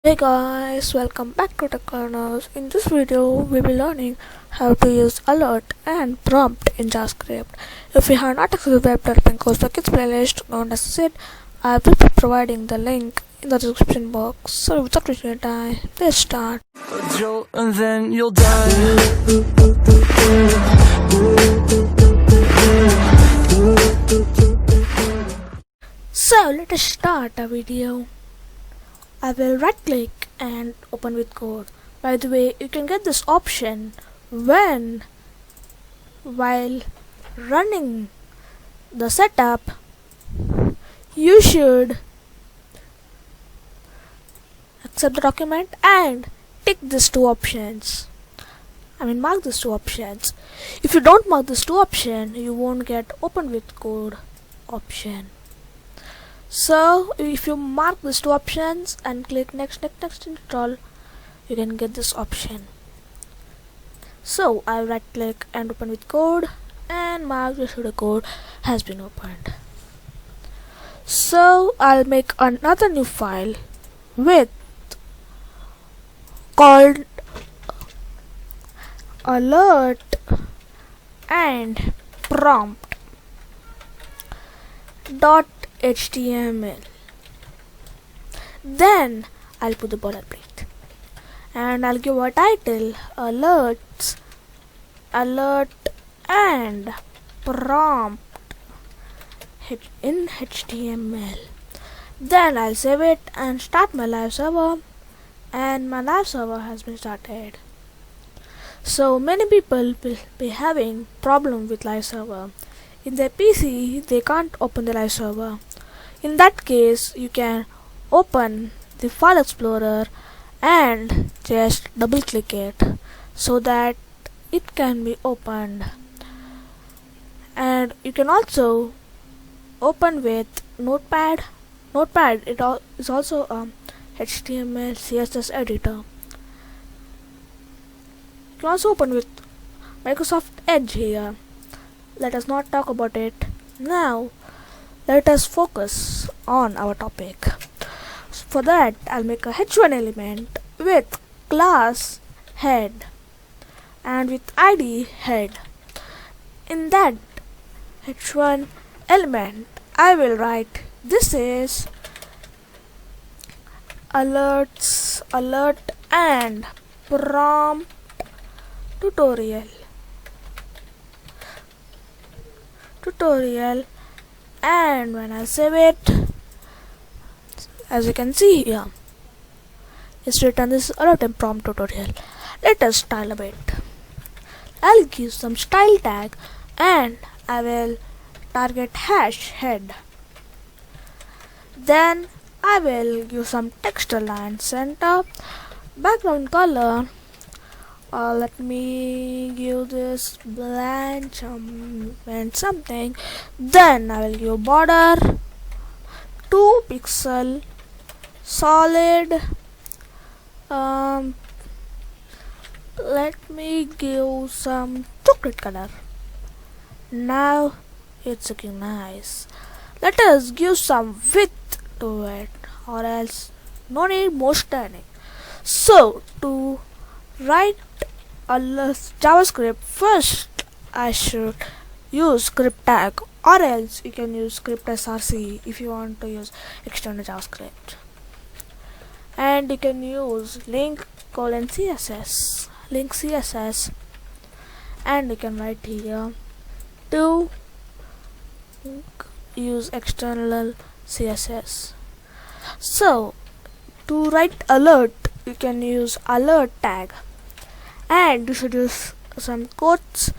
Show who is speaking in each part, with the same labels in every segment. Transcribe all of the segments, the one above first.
Speaker 1: Hey guys, welcome back to Tech Learnerz. In this video, we'll be learning how to use alert and prompt in JavaScript. If you have not accessed the web development course for kids playlist, don't access it. I will be providing the link in the description box. So without wasting time, let's start.
Speaker 2: A jolt and then you'll die.
Speaker 1: So let us start the video. I will right click and open with code. By the way, you can get this option while running the setup. You should accept the document and tick these two options. Mark these two options. If you don't mark these two options, you won't get open with code option. So if you mark these two options and click next install, you can get this option. So I right click and open with code and mark the pseudo code has been opened. So I'll make another new file called alert and prompt .html. Then I'll put the boilerplate and I'll give a title alert and prompt in HTML. Then I'll save it and start my live server, and my live server has been started. So many people will be having problem with live server. In their PC, they can't open the live server. In that case, you can open the file explorer and just double click it so that it can be opened. And you can also open with Notepad. Notepad is also a HTML CSS editor. You can also open with Microsoft Edge here. Let us not talk about it now. Let us focus on our topic. For that, I'll make a h1 element with class head and with id head. In that h1 element, I will write this is alert and prompt tutorial, and when I save it, as you can see here, it's written this alert and prompt tutorial. Let us style a bit. I'll give some style tag and I will target hash head. Then I will give some text align center, background color. Let me give this blank and something. Then I will give border 2 pixel solid. Let me give some chocolate color. Now it's looking nice. Let us give some width to it, or else no need more styling. So to write JavaScript, first I should use script tag, or else you can use script src if you want to use external JavaScript. And you can use link CSS, and you can write here to use external CSS. So to write alert, you can use alert tag, and you should use some quotes,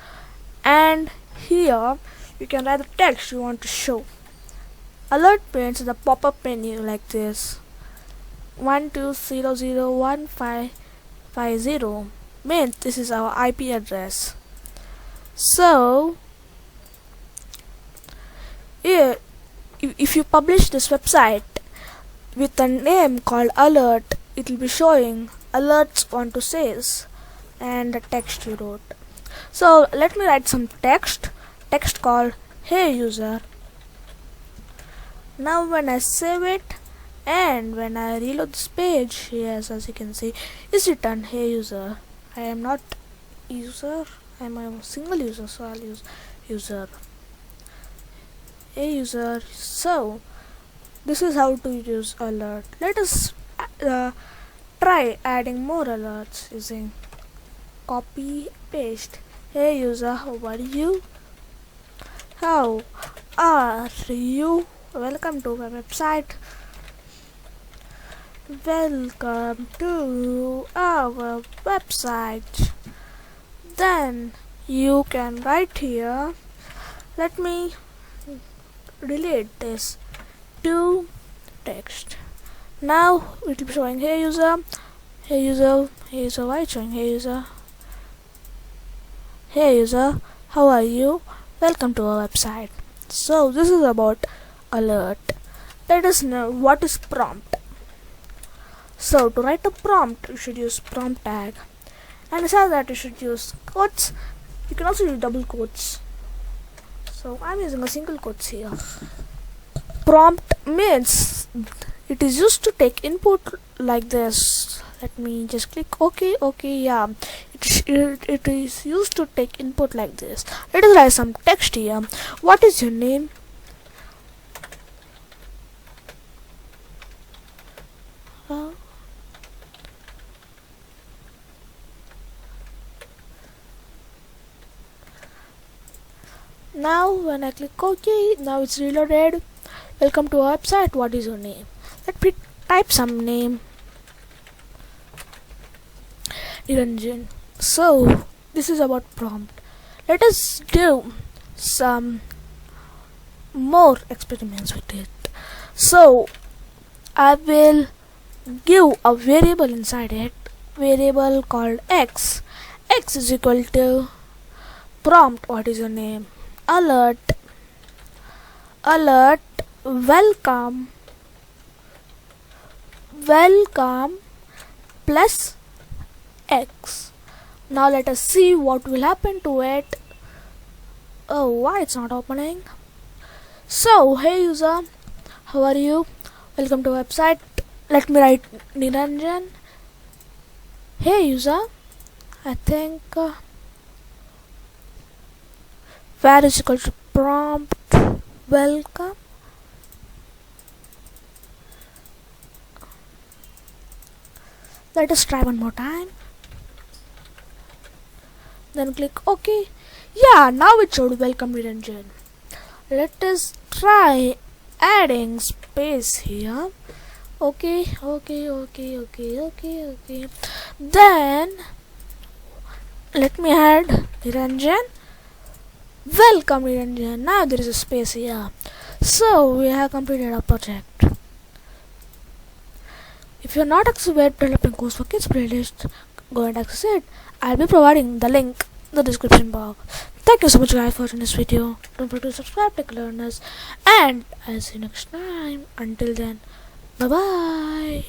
Speaker 1: and here you can write the text you want to show. Alert means the pop-up menu like this 12001550 means this is our IP address. So here, if you publish this website with a name called alert, it will be showing alerts want to sales and the text you wrote. So let me write some text called hey user. Now when I save it And when I reload this page, yes, as you can see, it's written hey user. I am not user, I am a single user, so I'll use user. Hey user. So this is how to use alert. Let us try adding more alerts using copy paste. Hey user, how are you? How are you? Welcome to my website. Welcome to our website. Then you can write here. Let me delete this to text. Now it will be showing hey user, hey user, hey user. Why showing hey user? Hey user, how are you? Welcome to our website. So this is about alert. Let us know what is prompt. So to write a prompt, you should use prompt tag, and besides that, you should use quotes. You can also use double quotes. So I'm using a single quotes here. Prompt means it is used to take input like this. Let me just click OK. Yeah, it is used to take input like this. Let us write some text here. What is your name? Now when I click OK, now it's reloaded. Welcome to our website. What is your name? Let me type some name. Niranjan. So this is about prompt. Let us do some more experiments with it. So I will give a variable inside it, variable called x. X is equal to prompt. What is your name? Alert welcome plus x. Now let us see what will happen to it. Oh, why it's not opening? So hey user, how are you? Welcome to website. Let me write Niranjan. Hey user, I think where is equal to prompt welcome. Let us try one more time. Then click OK. Yeah, now it showed welcome Niranjan. Let us try adding space here. Okay. Then let me add Niranjan. Welcome Niranjan. Now there is a space here. So we have completed our project. If you are not accessing web development course for kids playlist, go and access it. I'll be providing the link in the description box. Thank you so much guys for watching this video. Don't forget to subscribe to Tech Learnerz, and I'll see you next time. Until then, bye bye.